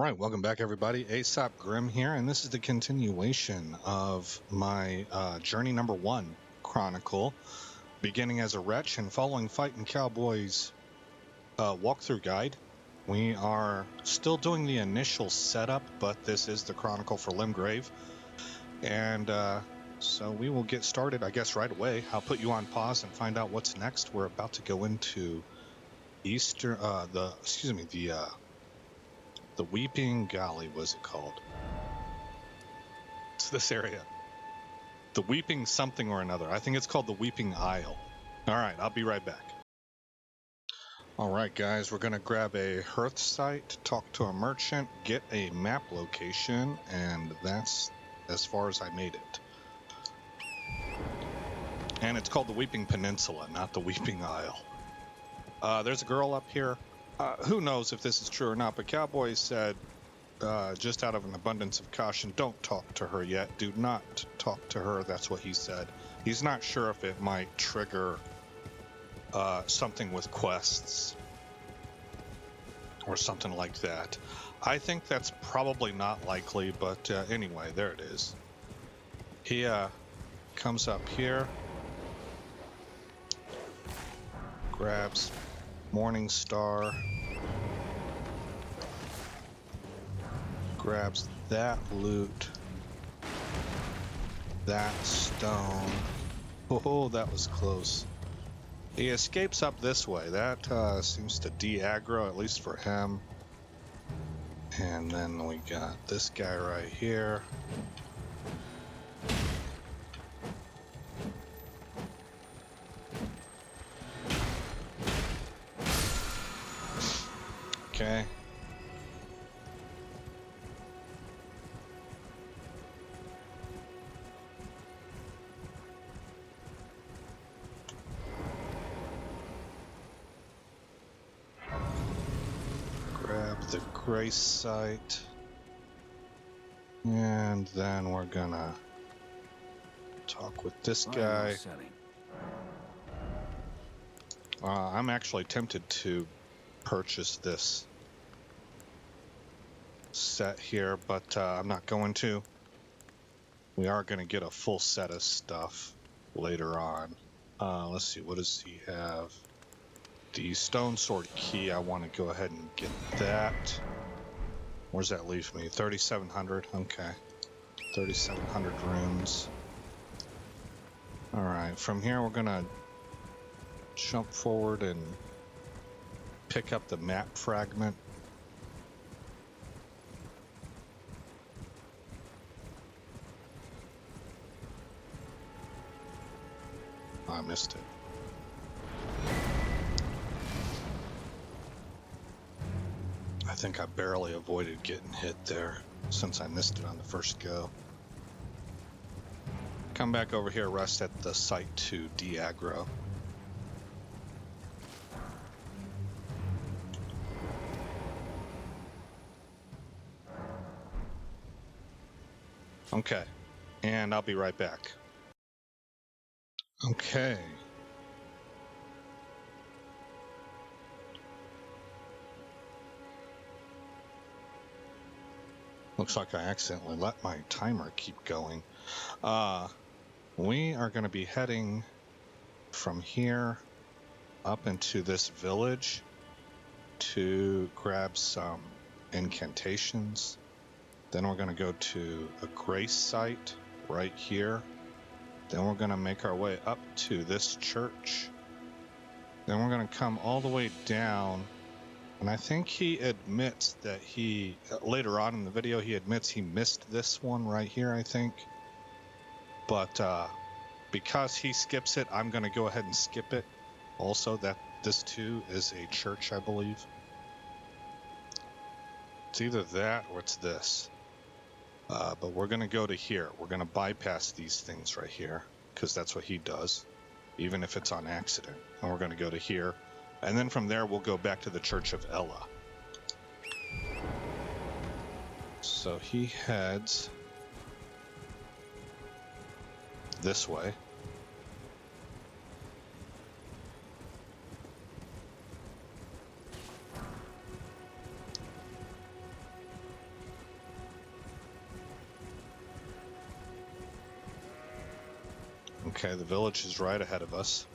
Alright, welcome back everybody. Aesop Grim here, and this is the continuation of my Journey number 1 Chronicle, beginning as a wretch and following Fighting Cowboys walkthrough guide. We are still doing the initial setup, but this is the Chronicle for Limgrave, and so we will get started, I guess, right away. I'll put you on pause and find out what's next. We're about to go into the Weeping Galley, was it called? It's this area. The Weeping something or another. I think it's called the Weeping Isle. Alright, I'll be right back. Alright guys, we're going to grab a hearth site, talk to a merchant, get a map location, and that's as far as I made it. And it's called the Weeping Peninsula, not the Weeping Isle. There's a girl up here. Who knows if this is true or not, but Cowboy said, just out of an abundance of caution, don't talk to her yet. Do not talk to her. That's what he said. He's not sure if it might trigger something with quests or something like that. I think that's probably not likely, but anyway, there it is. He comes up here, grabs Morning Star, grabs that loot, that stone. Oh, that was close. He escapes up this way. That seems to de-aggro, at least for him. And then we got this guy right here. Okay. Grab the grace site. And then we're gonna talk with this guy. I'm actually tempted to purchase this set here, but I'm not going to. We are going to get a full set of stuff later on. Let's see, what does he have? The stone sword key, I want to go ahead and get that. Where's that leave me? 3,700, okay. 3,700 runes. Alright, from here we're going to jump forward and pick up the map fragment. I missed it. I think I barely avoided getting hit there since I missed it on the first go. Come back over here, rest at the site to de-aggro. Okay, and I'll be right back. Okay. Looks like I accidentally let my timer keep going. We are going to be heading from here up into this village to grab some incantations. Then we're going to go to a grace site right here. Then we're going to make our way up to this church. Then we're going to come all the way down. And I think he admits that later on in the video, he admits he missed this one right here, I think. But because he skips it, I'm going to go ahead and skip it. Also, that this too is a church, I believe. It's either that or it's this. But we're going to go to here. We're going to bypass these things right here, because that's what he does, even if it's on accident. And we're going to go to here. And then from there, we'll go back to the Church of Ella. So he heads this way. Okay, the village is right ahead of us.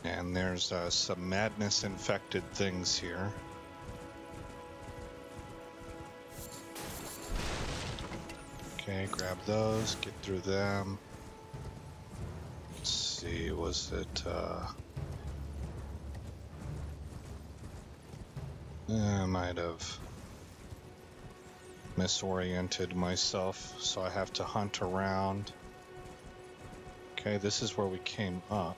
And there's some madness-infected things here. Okay, grab those, get through them. Let's see, was it... I might have misoriented myself, so I have to hunt around. Okay, this is where we came up.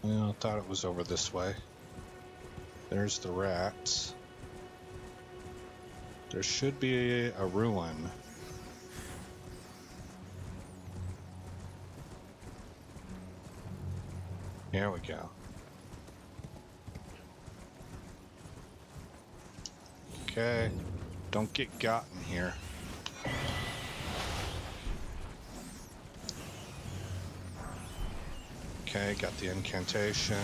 I thought it was over this way. There's the rats. There should be a ruin. Here we go. Okay, don't get gotten here. Okay, got the incantation.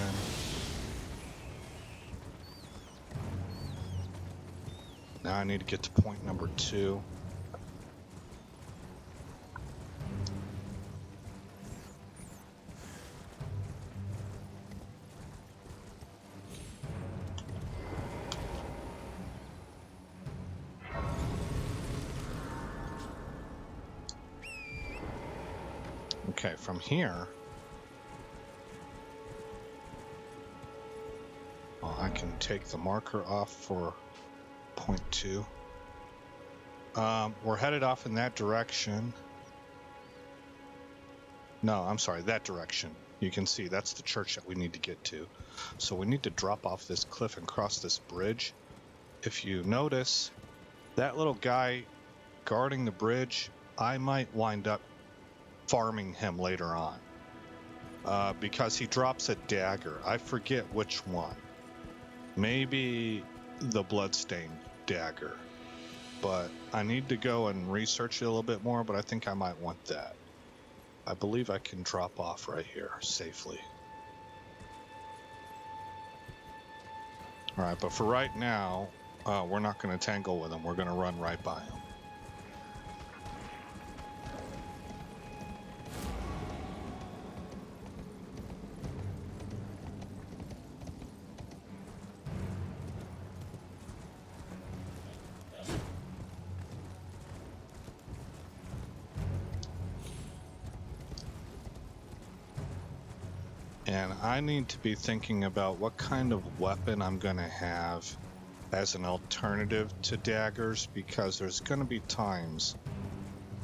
Now I need to get to point number 2. Okay, from here, well, I can take the marker off for point 2. We're headed off in that direction. No, I'm sorry, that direction. You can see that's the church that we need to get to. So we need to drop off this cliff and cross this bridge. If you notice, that little guy guarding the bridge, I might wind up farming him later on. Because he drops a dagger. I forget which one. Maybe the bloodstained dagger. But I need to go and research it a little bit more, but I think I might want that. I believe I can drop off right here safely. Alright, but for right now, we're not going to tangle with him. We're going to run right by him. And I need to be thinking about what kind of weapon I'm going to have as an alternative to daggers, because there's going to be times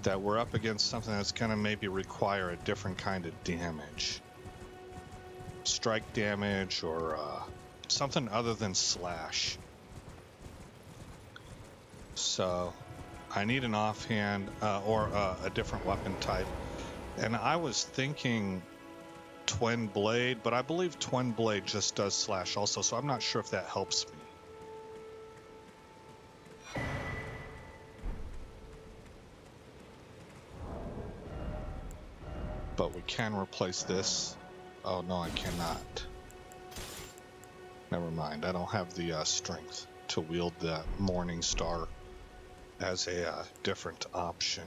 that we're up against something that's going to maybe require a different kind of damage. Strike damage or something other than slash. So I need an offhand or a different weapon type. And I was thinking twin blade, but I believe twin blade just does slash also, so I'm not sure if that helps me. But we can replace this. Oh no, I cannot. Never mind, I don't have the strength to wield that Morning Star as a different option.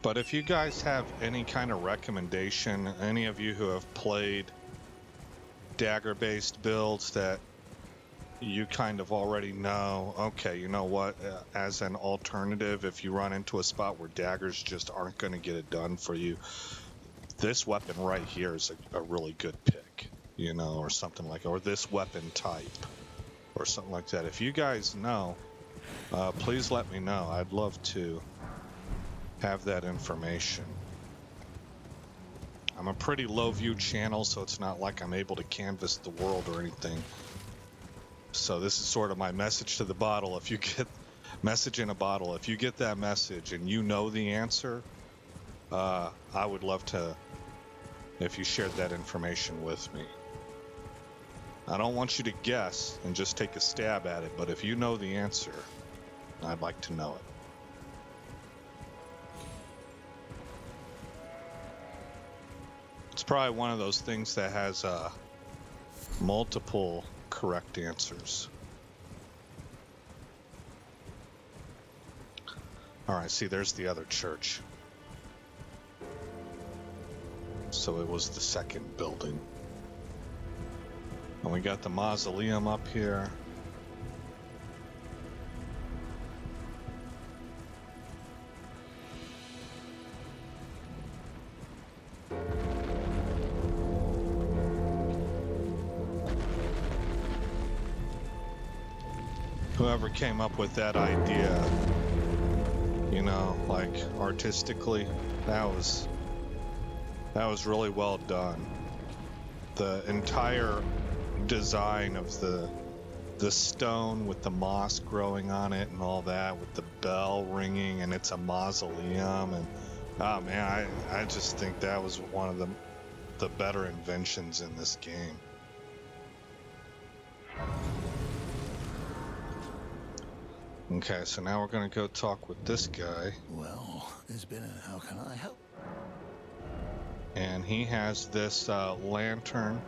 But if you guys have any kind of recommendation, any of you who have played dagger-based builds that you kind of already know, okay, you know what, as an alternative, if you run into a spot where daggers just aren't going to get it done for you, this weapon right here is a really good pick, you know, or something like, or this weapon type, or something like that. If you guys know, please let me know. I'd love to have that information. I'm a pretty low view channel, so it's not like I'm able to canvas the world or anything. So this is sort of my message to the bottle. If you get message in a bottle, if you get that message and you know the answer, I would love to if you shared that information with me. I don't want you to guess and just take a stab at it, but if you know the answer, I'd like to know it. It's probably one of those things that has multiple correct answers. All right, see, there's the other church. So it was the second building. And we got the mausoleum up here. Whoever came up with that idea, you know, like artistically, that was really well done. The entire design of the stone with the moss growing on it and all that, with the bell ringing, and it's a mausoleum, and oh man, I just think that was one of the better inventions in this game. Okay, so now we're gonna go talk with this guy. Well, there's been a how can I help? And he has this lantern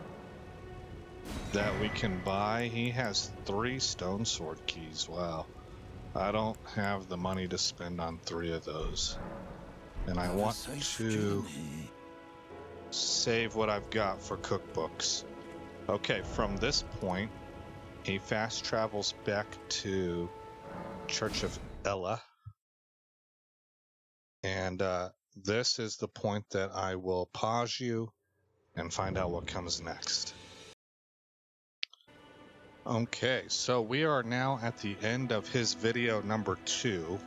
that we can buy. He has 3 stone sword keys. Wow. I don't have the money to spend on 3 of those. And I want to save what I've got for cookbooks. Okay, from this point, he fast travels back to Church of Ella. And this is the point that I will pause you and find out what comes next. Okay, so we are now at the end of his video number 2.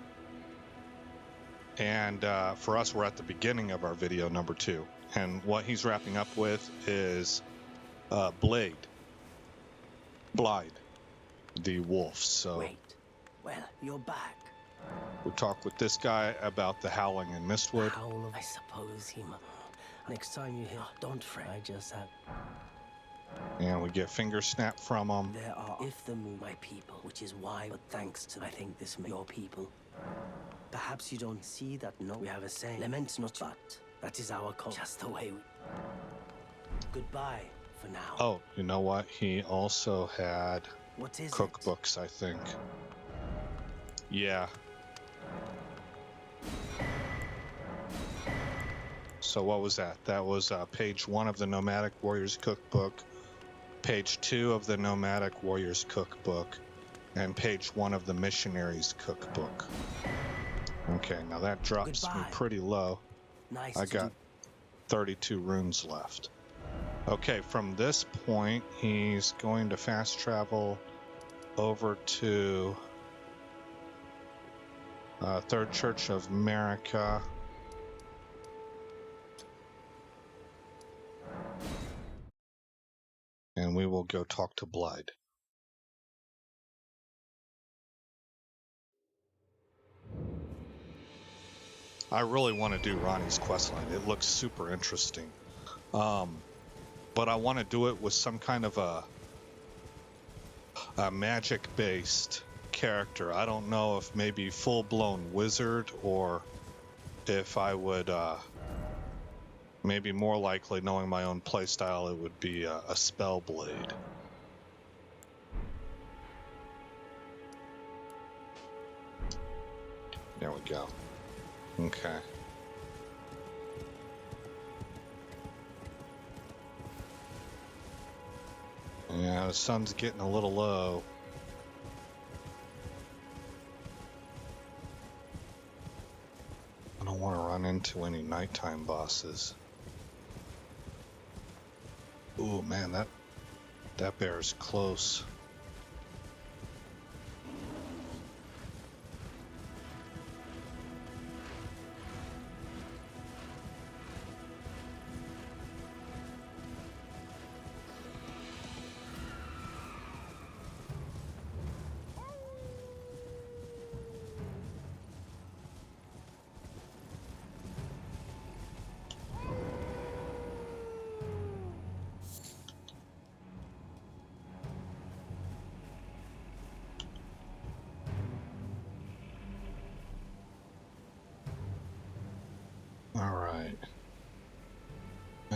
And for us, we're at the beginning of our video number 2. And what he's wrapping up with is Blade, the wolf. So wait, well, you're back. We talk with this guy about the howling in Mistwood. Howl, I suppose he must. Next time you hear, don't fret. I just have. And we get finger snap from him. There are if the moon, my people, which is why, but thanks to I think this your people. Perhaps you don't see that. No, we have a saying. Lament not, but that is our call. Just the way we. Goodbye for now. Oh, you know what? He also had what is cookbooks, I think. Yeah. So what was that? That was page 1 of the Nomadic Warriors Cookbook, page 2 of the Nomadic Warriors Cookbook, and page 1 of the Missionaries Cookbook. Okay, now that drops me pretty low. Nice. I got 32 runes left. Okay, from this point, he's going to fast travel over to Third Church of America. And we will go talk to Blide. I really want to do Ronnie's questline. It looks super interesting. But I want to do it with some kind of a magic-based character. I don't know if maybe full-blown wizard, or if I would maybe more likely, knowing my own playstyle, it would be a spell blade. There we go. Okay. Yeah, the sun's getting a little low. I don't want to run into any nighttime bosses. Ooh, man, that bear's close.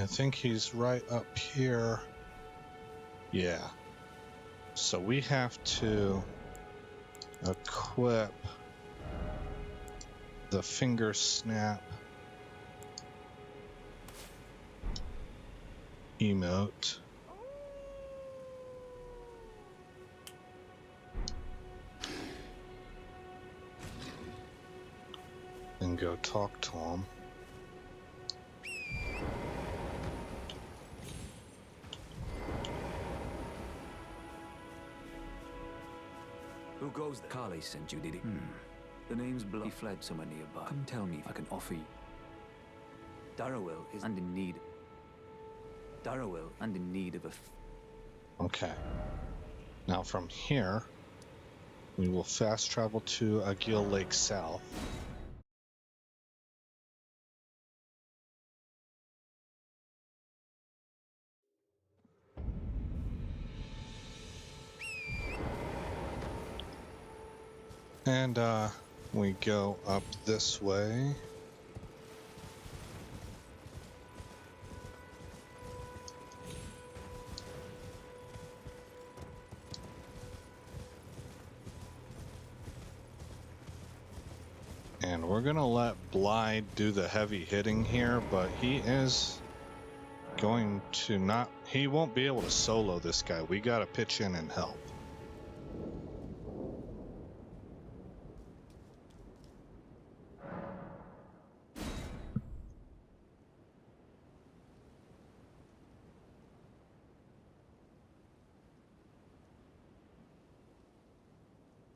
I think he's right up here. Yeah. So we have to equip the finger snap emote. And go talk to him. Who goes there? Carly sent you, did he? The name's Blood. He fled somewhere nearby. Come tell me if I can offer you. Darrowell is and in need. Darrowell and in need of a. Okay. Now from here, we will fast travel to Agil Lake South. And we go up this way. And we're gonna let Blythe do the heavy hitting here, but he is going to not, he won't be able to solo this guy. We gotta pitch in and help.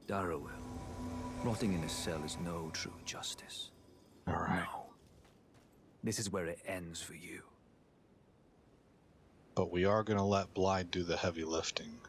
Darrowell. Rotting in a cell is no true justice. All right. No. This is where it ends for you. But we are gonna let Blythe do the heavy lifting.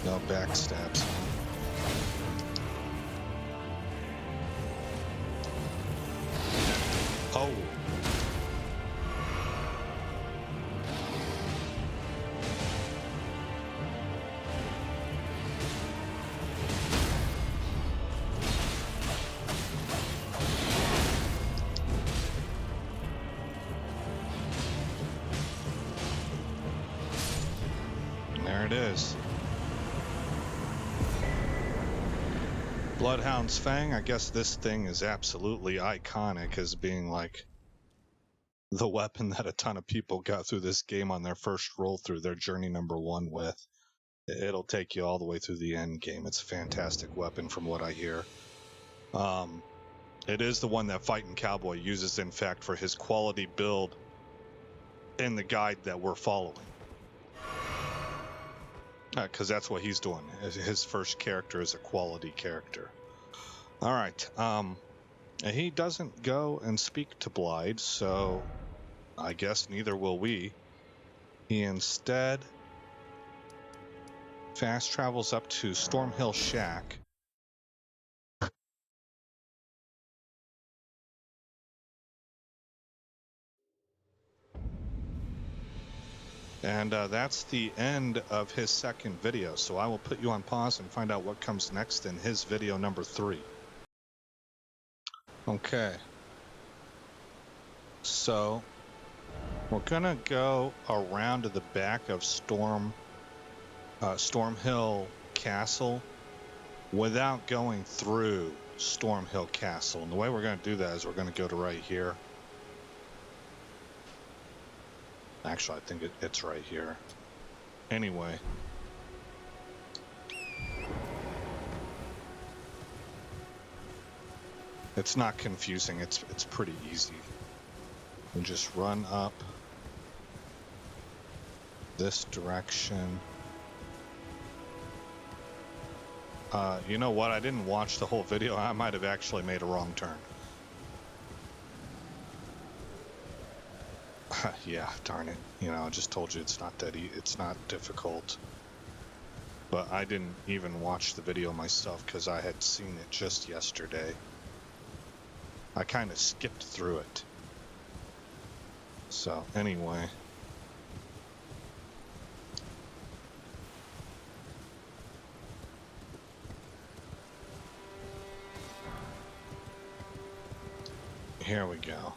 No backstabs. Oh. There it is. Bloodhound's Fang, I guess this thing is absolutely iconic as being like the weapon that a ton of people got through this game on their first roll through their journey number 1 with. It'll take you all the way through the end game. It's a fantastic weapon from what I hear. It is the one that Fightin' Cowboy uses, in fact, for his quality build in the guide that we're following. Because that's what he's doing. His first character is a quality character. All right. He doesn't go and speak to Blythe, so I guess neither will we. He instead fast travels up to Stormhill Shack. And that's the end of his second video. So I will put you on pause and find out what comes next in his video number 3. Okay. So we're gonna go around to the back of Stormhill Castle without going through Stormhill Castle. And the way we're gonna do that is we're gonna go to right here. Actually, I think it's right here. Anyway. It's not confusing. It's pretty easy. We just run up this direction. You know what? I didn't watch the whole video. I might have actually made a wrong turn. Yeah, darn it. You know, I just told you it's not that it's not difficult. But I didn't even watch the video myself because I had seen it just yesterday. I kind of skipped through it. So anyway. Here we go.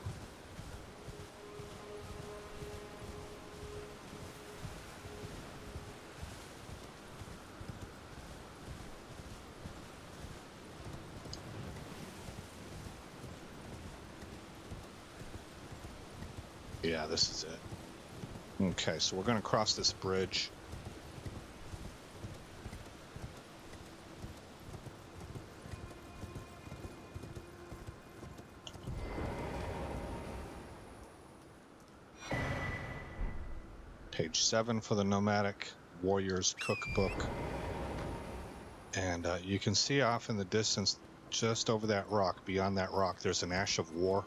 Yeah, this is it. Okay, so we're going to cross this bridge. Page 7 for the Nomadic Warriors Cookbook. And you can see off in the distance, just over that rock, beyond that rock, there's an ash of war.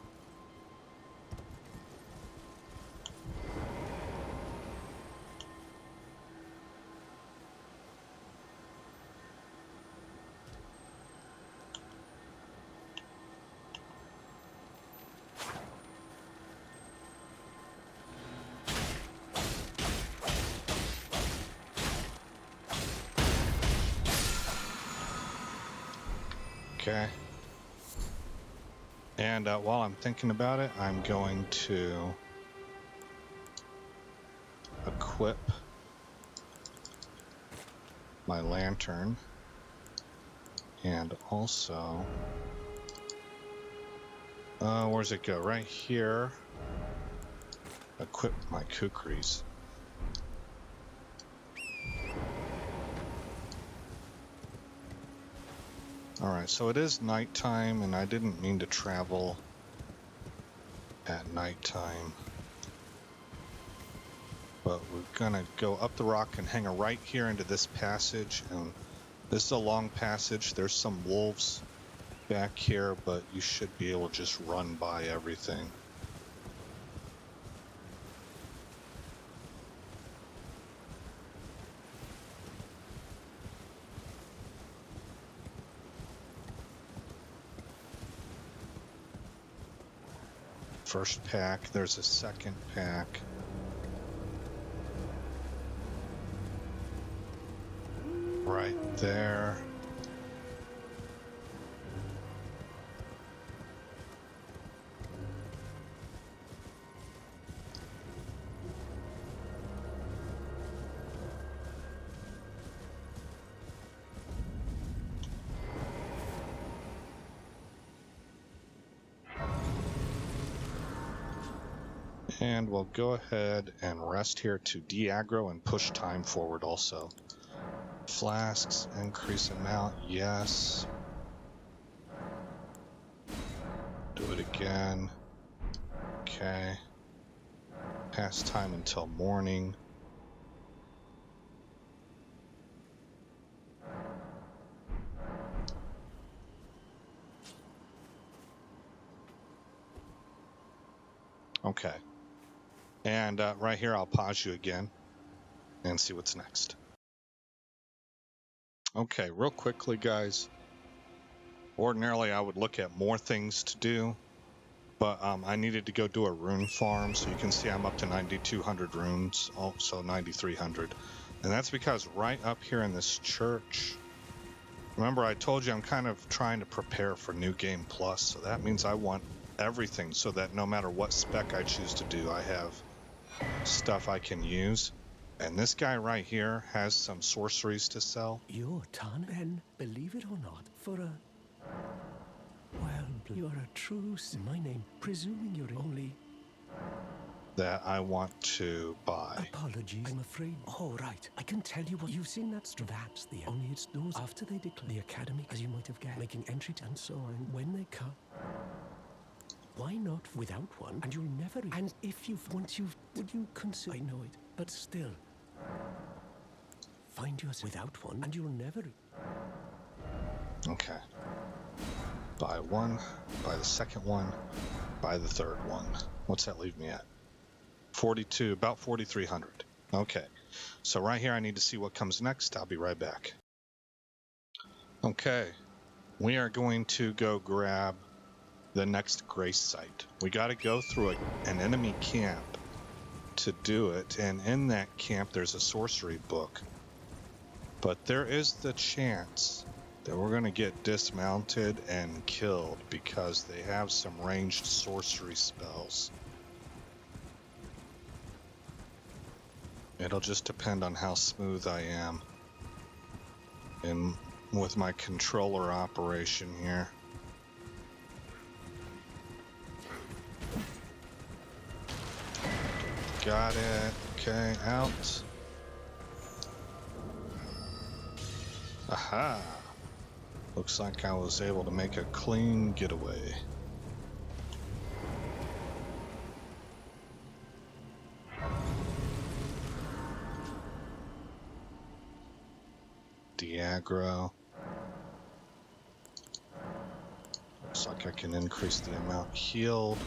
Okay. And while I'm thinking about it, I'm going to equip my lantern and also, where's it go? Right here, equip my kukris. All right, so it is nighttime, and I didn't mean to travel at nighttime. But we're gonna go up the rock and hang a right here into this passage, and this is a long passage. There's some wolves back here, but you should be able to just run by everything. First pack, there's a second pack. Right there. And we'll go ahead and rest here to de-aggro and push time forward also. Flasks, increase amount, yes. Do it again. Okay. Pass time until morning. Okay. And right here, I'll pause you again and see what's next. Okay, real quickly, guys. Ordinarily, I would look at more things to do, but I needed to go do a rune farm. So you can see I'm up to 9,200 runes, also 9,300. And that's because right up here in this church, remember I told you I'm kind of trying to prepare for New Game Plus. So that means I want everything so that no matter what spec I choose to do, I have stuff I can use. And this guy right here has some sorceries to sell. You're Tan, then, believe it or not, for a... Well, you're a true... My name, presuming you're only... That I want to buy. Apologies, I'm afraid. Oh, right. I can tell you what you've seen. That's the only it's those after they declare the academy, as you might have guessed, making entry and so on. When they come, why not without one? And you'll never. And if would you consider? I know it, but still, find yourself without one, and you'll never. Okay. Buy one, buy the second one, buy the third one. What's that leave me at? 42, about 4,300. Okay, so right here I need to see what comes next. I'll be right back. Okay, we are going to go grab the next grace site. We got to go through an enemy camp to do it, and in that camp there's a sorcery book. But there is the chance that we're going to get dismounted and killed because they have some ranged sorcery spells. It'll just depend on how smooth I am and with my controller operation here. Got it. Okay, out. Aha! Looks like I was able to make a clean getaway. De-aggro. Looks like I can increase the amount healed.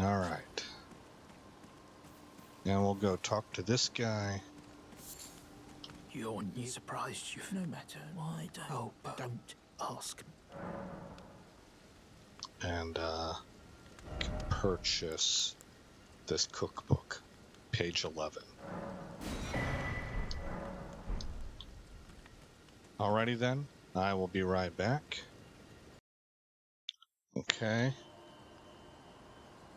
Alright. Now we'll go talk to this guy. You're new. Surprised you. No matter. Why don't? Oh, don't ask. And can purchase this cookbook, page 11. Alrighty then, I will be right back. Okay.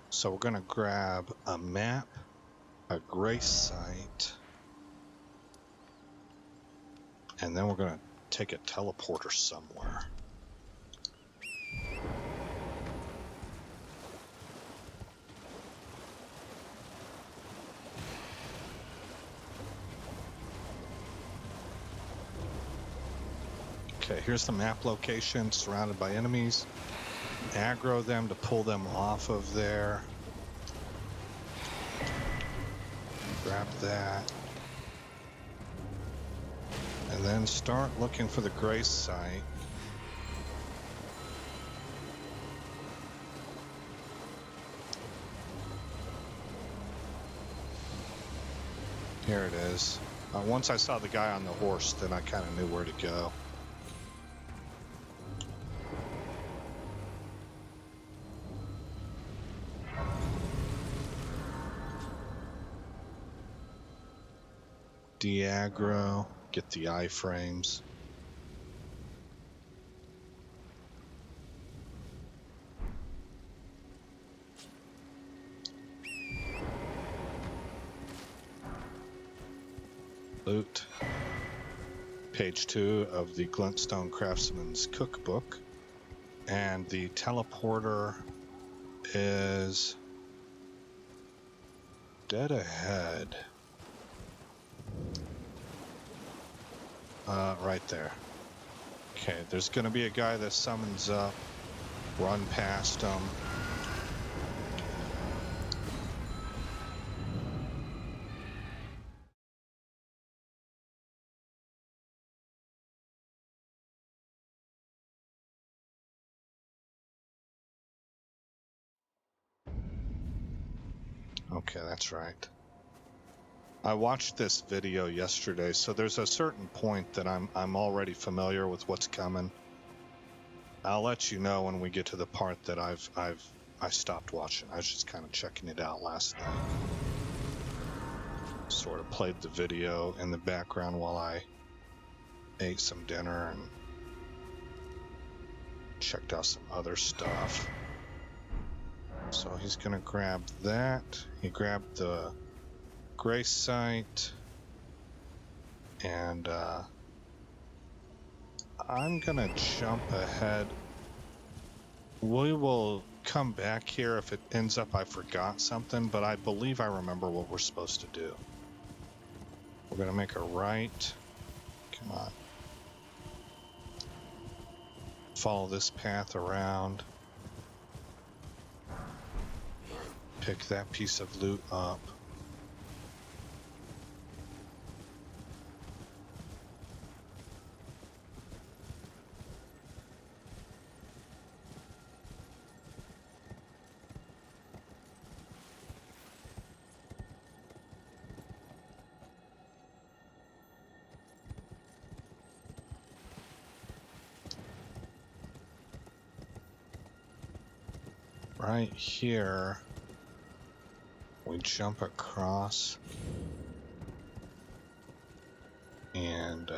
So we're gonna grab a map, a grace site, and then we're gonna take a teleporter somewhere. Okay, here's the map location, surrounded by enemies. Aggro them to pull them off of there. Grab that. And then start looking for the grace site. Here it is. Once I saw the guy on the horse, then I kind of knew where to go. De-aggro, get the iframes. Loot. Page 2 of the Glintstone Craftsman's Cookbook. And the teleporter is dead ahead. Right there. Okay, there's gonna be a guy that summons up. Run past him. Okay, that's right. I watched this video yesterday, so there's a certain point that I'm already familiar with what's coming. I'll let you know when we get to the part that I stopped watching. I was just kind of checking it out last night. Sort of played the video in the background while I ate some dinner and checked out some other stuff. So he's gonna grab that. He grabbed the grace site, and I'm gonna jump ahead. We will come back here if it ends up I forgot something, but I believe I remember what we're supposed to do. We're gonna make a right. Come on. Follow this path around. Pick that piece of loot up. right here, we jump across and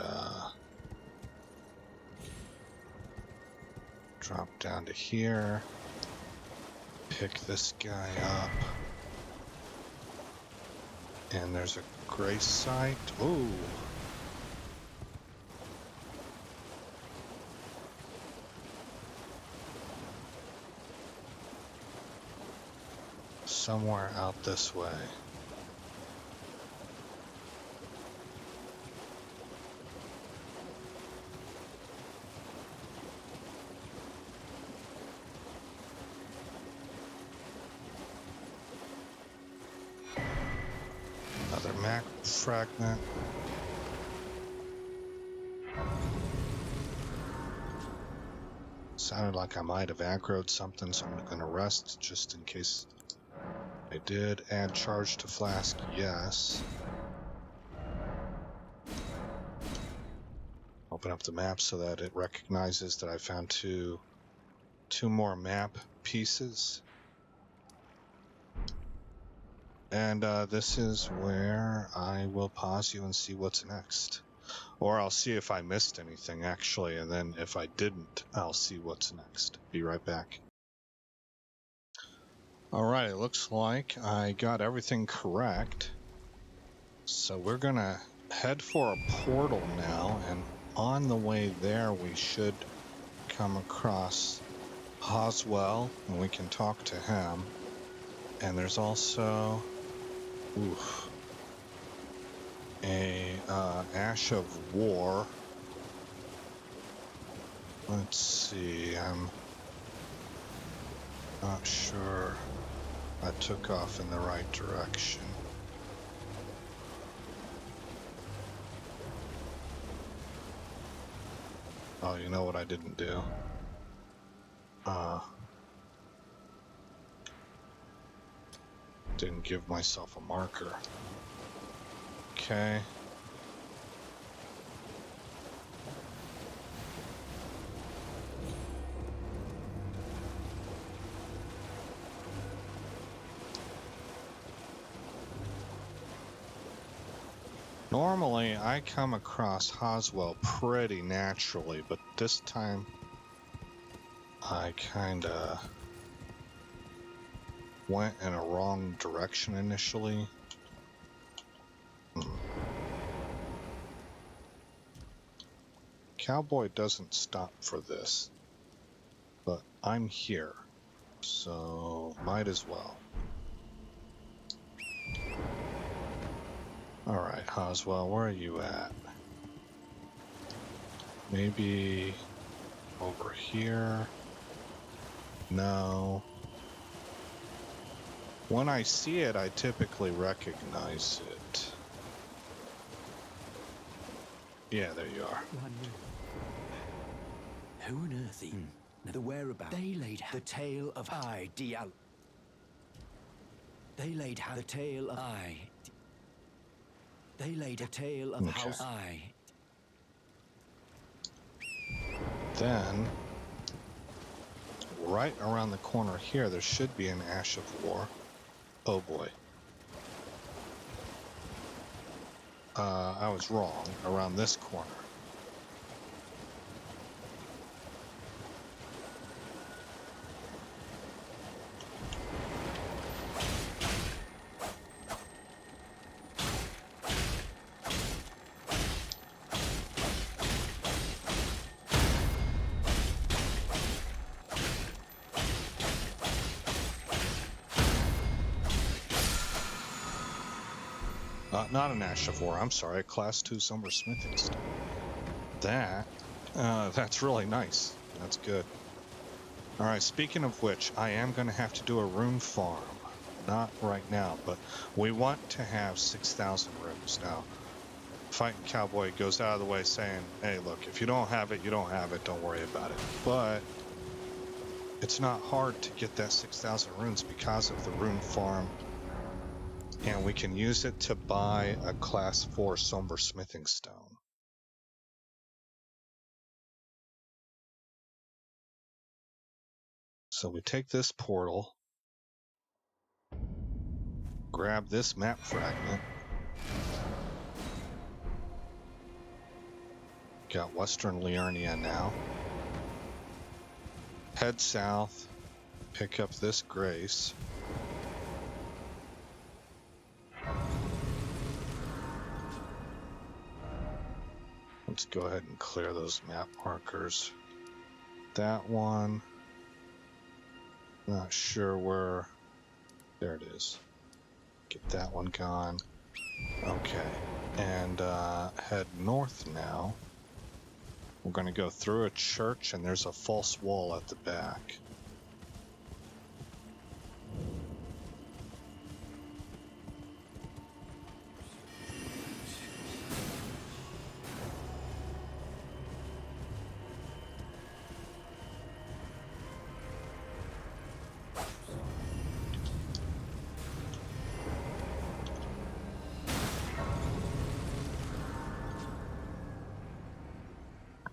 drop down to here, pick this guy up, and there's a grace site. Ooh. Somewhere out this way. Another Mac fragment. Sounded like I might have aggroed something, so I'm going to rest just in case I did. Add charge to flask, yes. Open up the map so that it recognizes that I found two more map pieces. And this is where I will pause you and see what's next. Or I'll see if I missed anything, actually, and then if I didn't, I'll see what's next. Be right back. All right, it looks like I got everything correct. So we're going to head for a portal now, and on the way there, we should come across Hoswell, and we can talk to him. And there's also a Ash of War. Let's see, I'm not sure I took off in the right direction. Oh, you know what I didn't do? Didn't give myself a marker. Okay. Normally, I come across Hoswell pretty naturally, but this time I kinda went in a wrong direction initially. Cowboy doesn't stop for this, but I'm here, so might as well. All right, Hoswell, where are you at? Maybe over here? No. When I see it, I typically recognize it. Yeah, there you are. Who on earth? The whereabouts? They laid the tale of Dial. They laid the tale of They laid a tale of House Then, right around the corner here, there should be an Ash of War. Oh boy. I was wrong. Around this corner. Not an Ash of War, I'm sorry, a Class 2 Somber Smithing Stone. That's really nice. That's good. Alright, speaking of which, I am going to have to do a rune farm. Not right now, but we want to have 6,000 runes. Now, Fighting Cowboy goes out of the way saying, hey, look, if you don't have it, you don't have it, don't worry about it. But it's not hard to get that 6,000 runes because of the rune farm. And we can use it to buy a Class 4 Somber Smithing Stone. So we take this portal, grab this map fragment. Got Western Liurnia now. Head south, pick up this Grace. Let's go ahead and clear those map markers. That one, not sure where, there it is. Get that one gone. Okay, and head north now. We're going to go through a church, and there's a false wall at the back.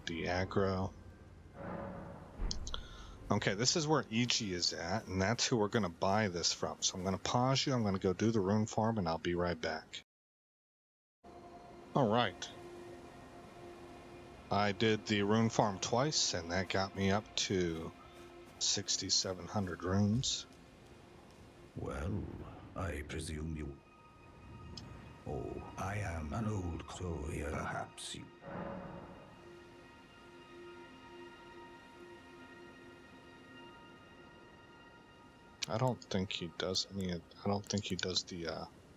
The aggro. Okay, this is where Iji is at, and that's who we're going to buy this from. So I'm going to pause you. I'm going to go do the rune farm, and I'll be right back. All right. I did the rune farm twice, and that got me up to 6,700 runes. Well, I presume you... Oh, I am an old crow here. Perhaps you... I don't think he does any. I don't think he does the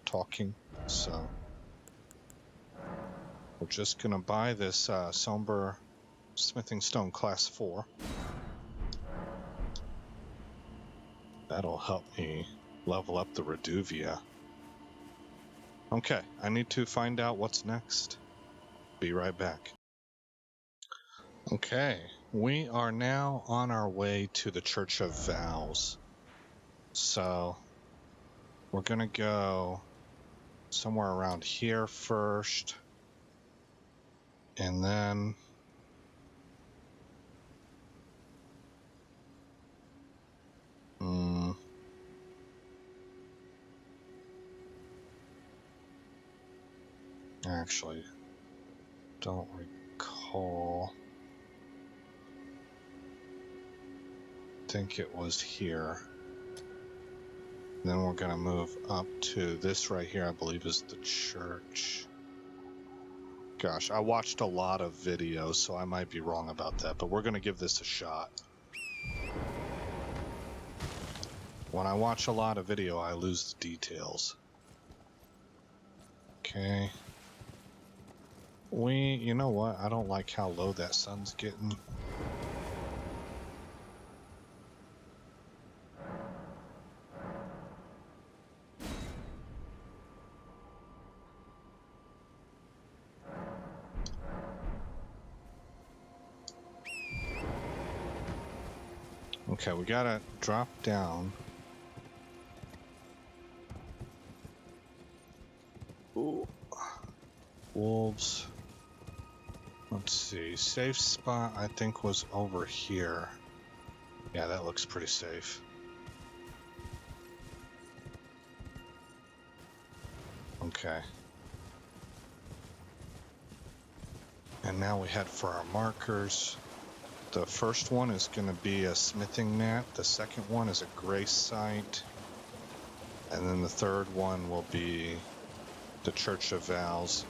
talking. So we're just gonna buy this somber smithing stone class 4. That'll help me level up the Reduvia. Okay, I need to find out what's next. Be right back. Okay, we are now on our way to the Church of Vows. So we're gonna go somewhere around here first, and then actually don't recall. I think it was here. Then we're gonna move up to this right here, I believe is the church. Gosh, I watched a lot of videos, so I might be wrong about that, but we're gonna give this a shot. When I watch a lot of video, I lose the details. Okay. You know what? I don't like how low that sun's getting. Okay, we gotta drop down. Ooh. Wolves. Let's see. Safe spot, I think, was over here. Yeah, that looks pretty safe. Okay. And now we head for our markers. The first one is going to be a smithing mat. The second one is a grace site. And then the third one will be the Church of Vows,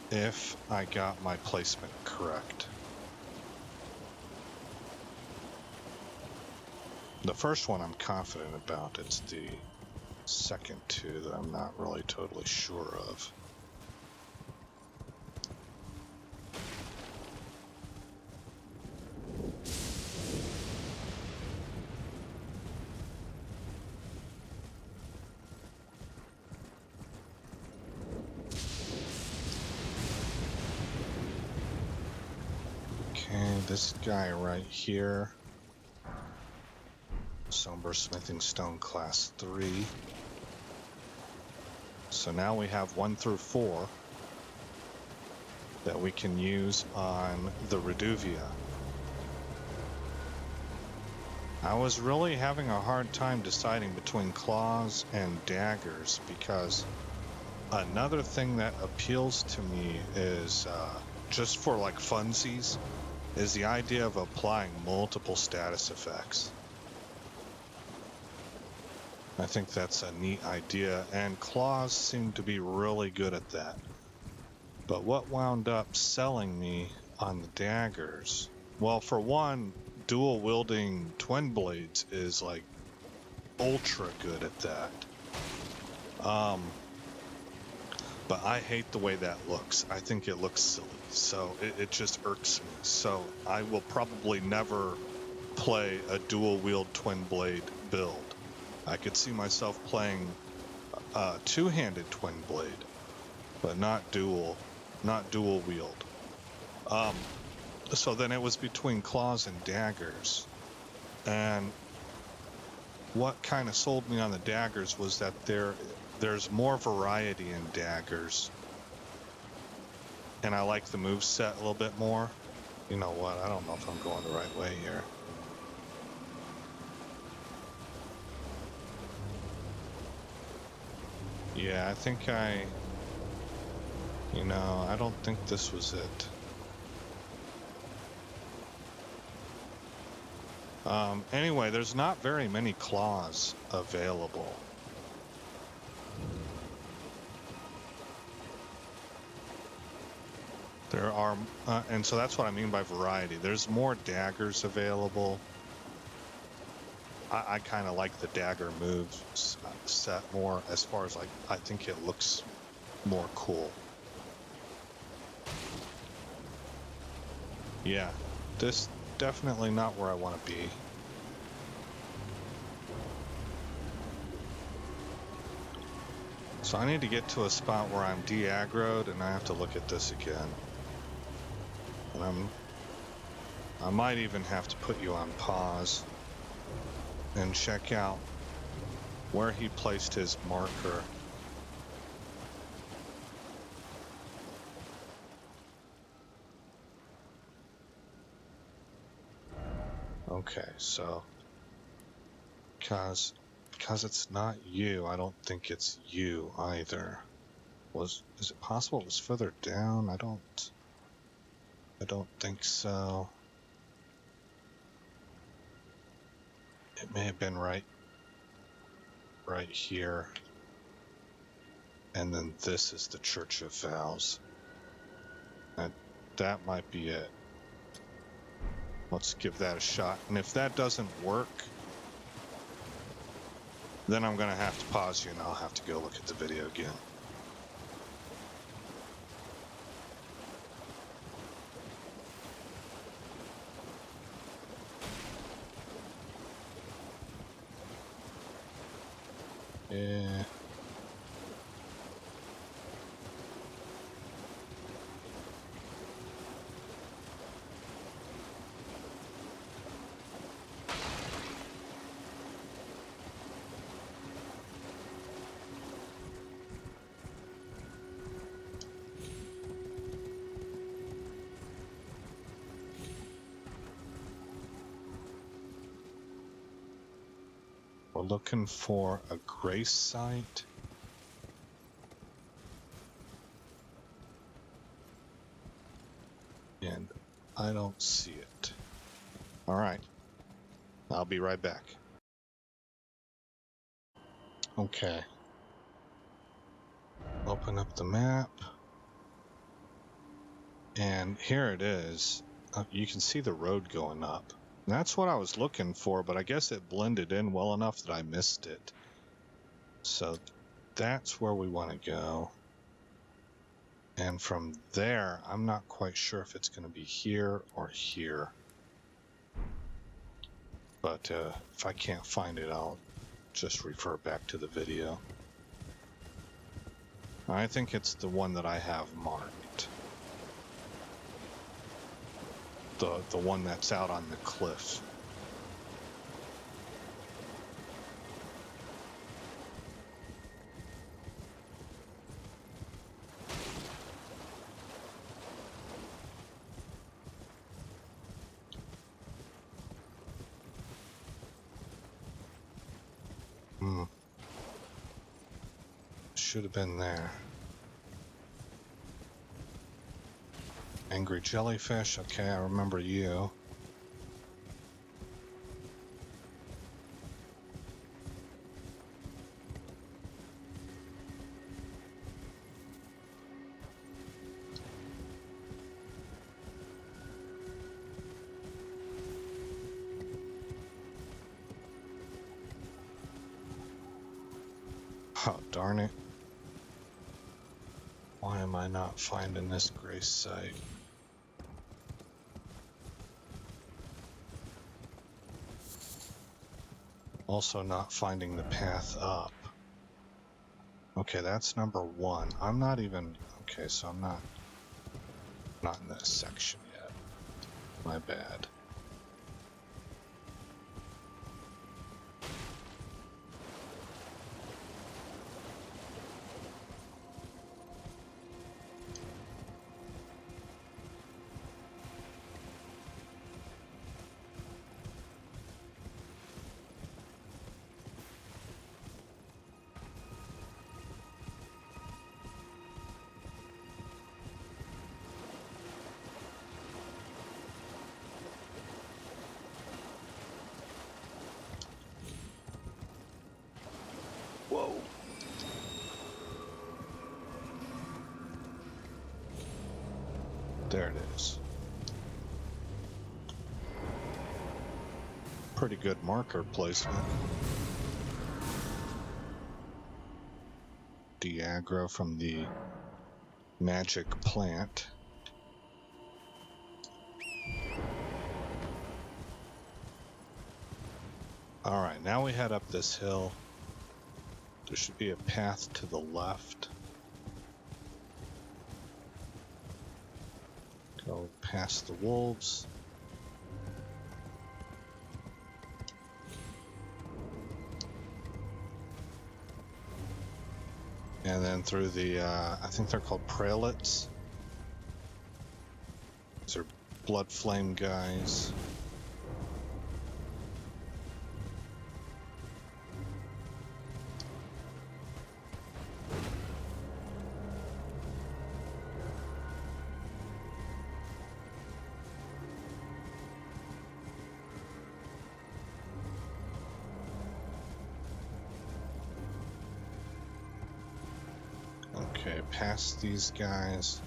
if I got my placement correct. The first one I'm confident about. It's the second two that I'm not really totally sure of. Okay, this guy right here. Somber Smithing Stone Class 3. So now we have 1 through 4 that we can use on the Reduvia. I was really having a hard time deciding between claws and daggers because another thing that appeals to me is just for like funsies is the idea of applying multiple status effects. I think that's a neat idea, and claws seem to be really good at that. But what wound up selling me on the daggers? Well, for one, dual wielding twin blades is like ultra good at that. But I hate the way that looks. I think it looks silly. So it just irks me. So I will probably never play a dual wield twin blade build. I could see myself playing a two-handed twin blade, but not dual wield. So then it was between claws and daggers. And what kind of sold me on the daggers was that there's more variety in daggers. And I like the move set a little bit more. You know what? I don't know if I'm going the right way here. Yeah, I think I don't think this was it. Anyway, there's not very many claws available. There are, and so that's what I mean by variety. There's more daggers available. I kind of like the dagger moves set more as far as like, I think it looks more cool. Yeah, this definitely not where I want to be. So I need to get to a spot where I'm de-aggroed and I have to look at this again. And I might even have to put you on pause and check out where he placed his marker. Okay, so because it's not you, I don't think it's you either. Is it possible it was further down? I don't think so. It may have been right here. And then this is the Church of Vows. And that might be it. Let's give that a shot. And if that doesn't work, then I'm going to have to pause you and I'll have to go look at the video again. Yeah. We're looking for a grace site. And I don't see it. All right. I'll be right back. Okay. Open up the map. And here it is. You can see the road going up. And that's what I was looking for, but I guess it blended in well enough that I missed it. So that's where we want to go. And from there, I'm not quite sure if it's going to be here or here. But if I can't find it, I'll just refer back to the video. I think it's the one that I have marked. The one that's out on the cliff. should have been there. Angry jellyfish. Okay, I remember you. Oh, darn it. Why am I not finding this grace site? Also not finding the path up. Okay, that's number 1. I'm not even... Okay, so I'm not in this section yet. My bad. Whoa. There it is. Pretty good marker placement. De-aggro from the magic plant. Alright, now we head up this hill. There should be a path to the left. Go past the wolves. And then through the, I think they're called prelates. These are blood flame guys. Okay, past these guys.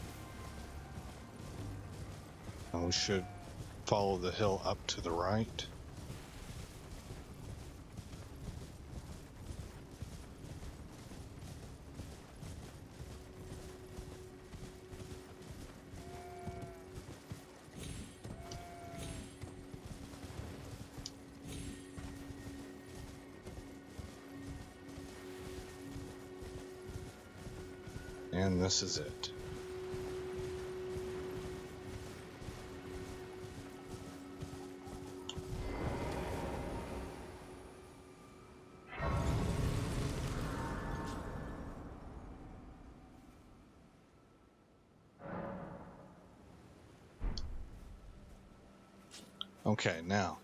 And we should follow the hill up to the right. And this is it. Okay, now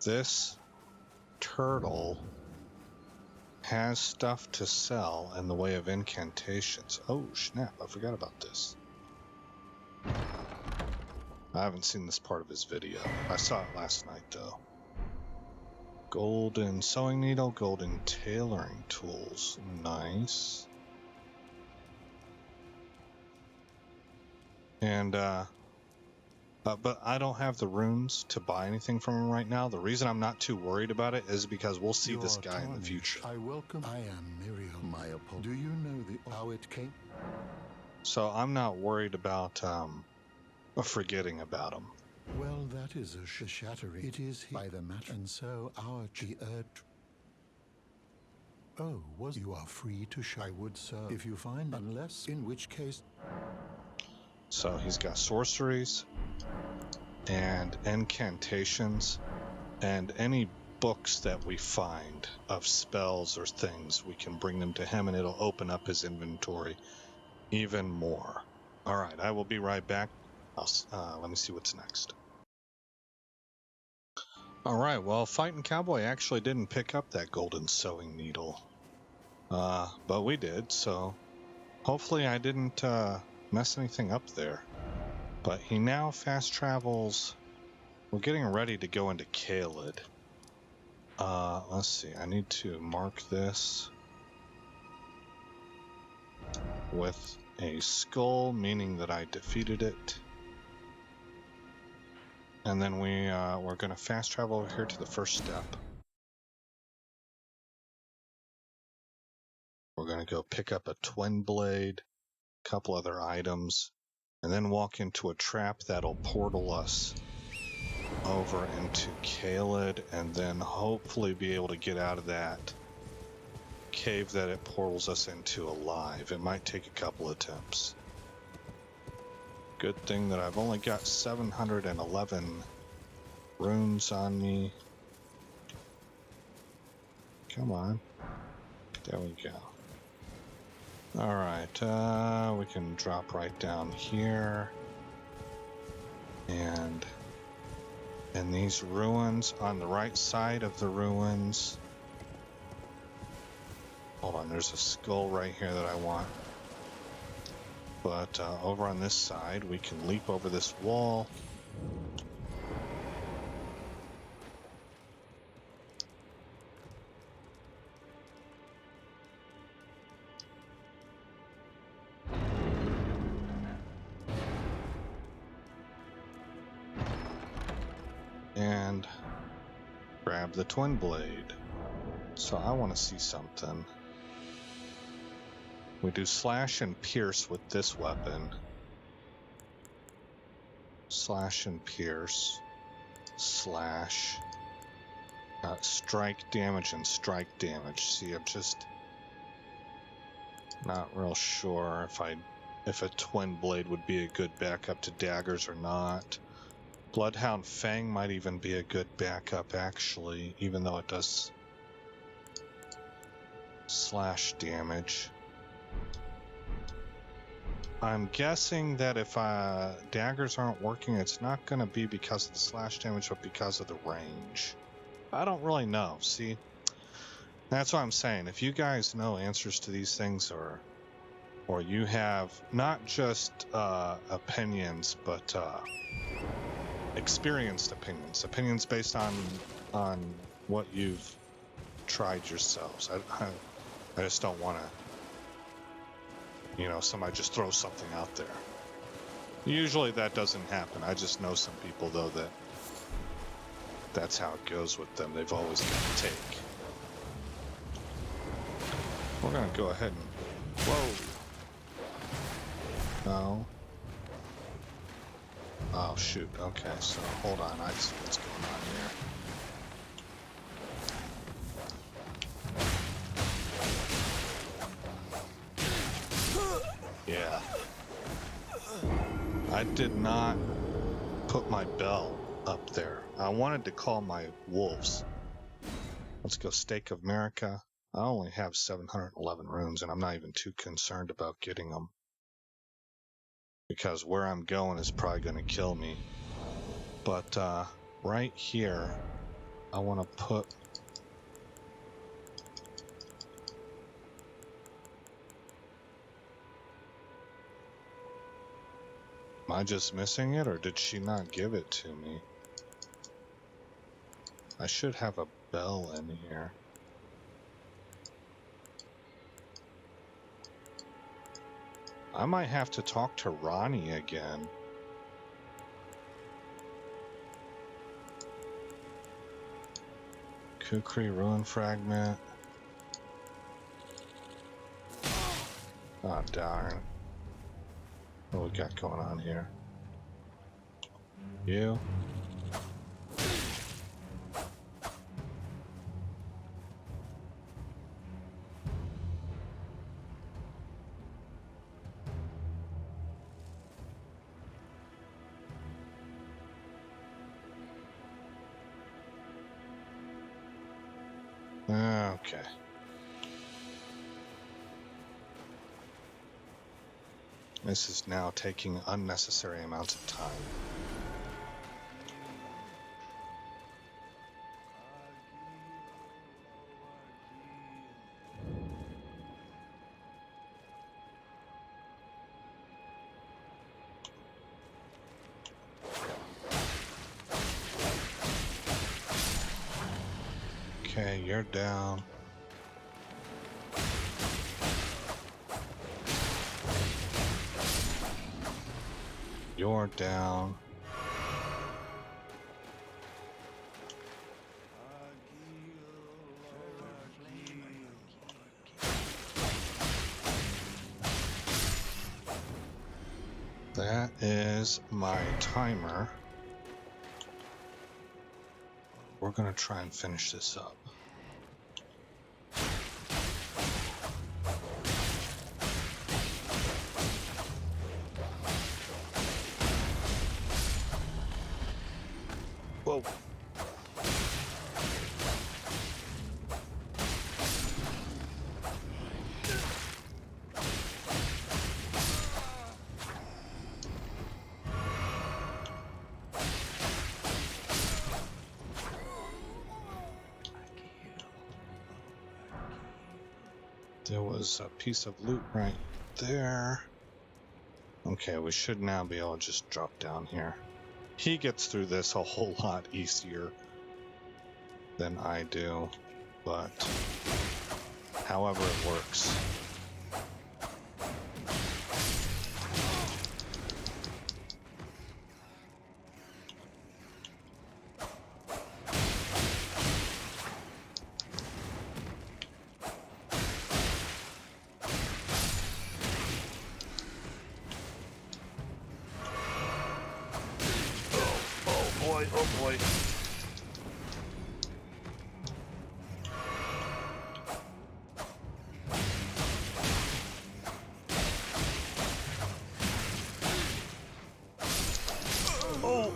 this turtle has stuff to sell in the way of incantations. Oh snap, I forgot about this. I haven't seen this part of his video. I saw it last night though. Golden sewing needle, golden tailoring tools. Nice. And but I don't have the runes to buy anything from him right now. The reason I'm not too worried about it is because we'll see this guy in the future. I welcome. I am Miriel, my opponent. Do you know how it came? So I'm not worried about forgetting about him. Well, that is a shattering. It is by the match, and so our Oh, was you are free to I would serve if you find, unless in which case. So he's got sorceries and incantations and any books that we find of spells or things, we can bring them to him and it'll open up his inventory even more. All right, I will be right back. Let me see what's next. All right, well, Fighting Cowboy actually didn't pick up that golden sewing needle. But we did, so hopefully I didn't mess anything up there. But he now fast travels. We're getting ready to go into Caelid. Let's see, I need to mark this with a skull, meaning that I defeated it. And then we're going to fast travel over here to the first step. We're going to go pick up a twin blade, a couple other items, and then walk into a trap that'll portal us over into Caelid, and then hopefully be able to get out of that cave that it portals us into alive. It might take a couple attempts. Good thing that I've only got 711 runes on me. Come on. There we go. All right, we can drop right down here. And in these ruins, on the right side of the ruins, hold on, there's a skull right here that I want. But over on this side, we can leap over this wall. And grab the twin blade. So I want to see something. We do slash and pierce with this weapon. Slash and pierce. Slash. Strike damage and strike damage. See, I'm just not real sure if a twin blade would be a good backup to daggers or not. Bloodhound Fang might even be a good backup, actually, even though it does slash damage. I'm guessing that if daggers aren't working, it's not going to be because of the slash damage, but because of the range. I don't really know. See, that's what I'm saying. If you guys know answers to these things, or you have not just opinions, but experienced opinions based on what you've tried yourselves. I just don't want to, somebody just throws something out there. Usually that doesn't happen. I just know some people, though, that's how it goes with them. They've always got to take. We're going to go ahead and... Whoa! No. Oh, shoot. Okay, so hold on. I see what's going on here. Yeah. I did not put my bell up there. I wanted to call my wolves. Let's go Stake of America. I only have 711 runes, and I'm not even too concerned about getting them. Because where I'm going is probably going to kill me. But right here, I want to put... Am I just missing it, or did she not give it to me? I should have a bell in here. I might have to talk to Ronnie again. Kukri Ruin Fragment. Oh, darn. What we got going on here? You? Okay. This is now taking unnecessary amounts of time. Okay, you're down. You're down. That is my timer. We're gonna try and finish this up. Whoa. There was a piece of loot right there. Okay, we should now be able to just drop down here. He gets through this a whole lot easier than I do, but however it works. Oh boy.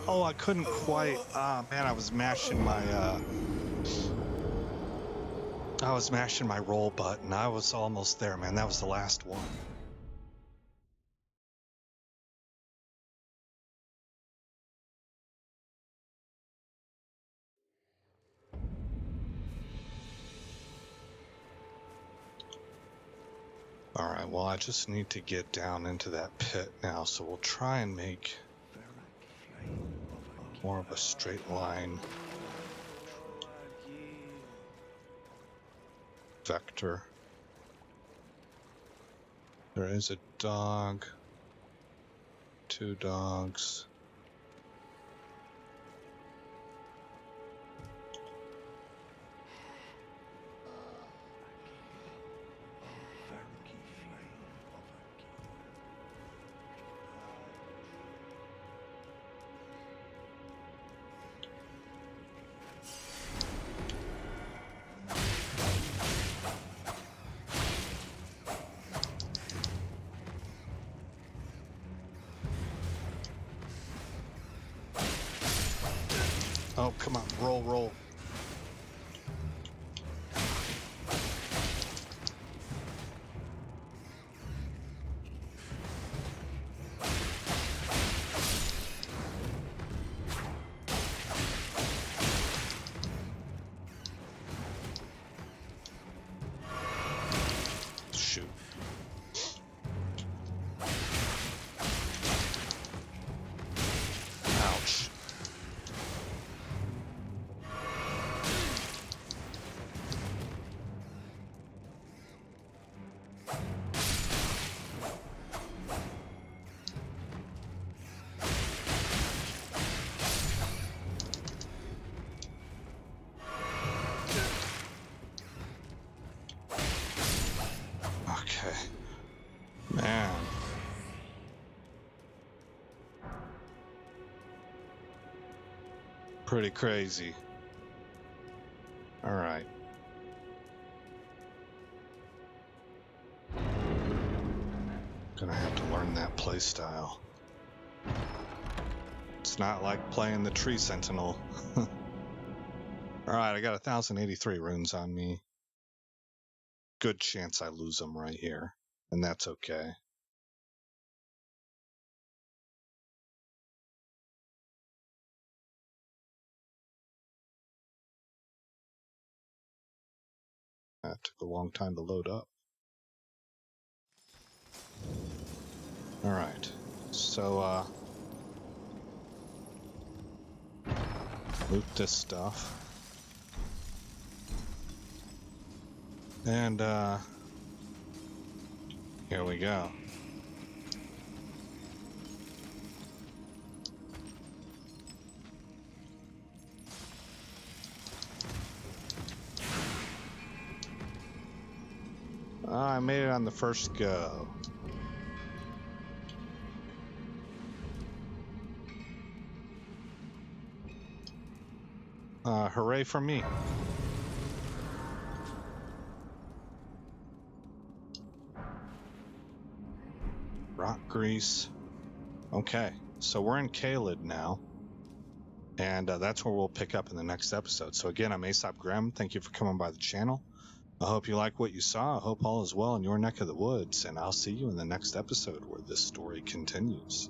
Oh, I couldn't quite. Man, I was mashing my roll button. I was almost there, man. That was the last one. All right, well, I just need to get down into that pit now, so we'll try and make more of a straight line vector. There is a dog, 2 dogs. Oh, come on, roll. Shoot. Ouch. Okay. Man. Pretty crazy. All right. Gonna have to learn that playstyle. It's not like playing the Tree Sentinel. Alright, I got 1,083 runes on me. Good chance I lose them right here. And that's okay. That took a long time to load up. Alright. So, loot this stuff. And here we go. I made it on the first go. Hooray for me. Rock grease. Okay, so we're in Caelid now. And that's where we'll pick up in the next episode. So again, I'm Aesop Grimm. Thank you for coming by the channel. I hope you like what you saw. I hope all is well in your neck of the woods. And I'll see you in the next episode where this story continues.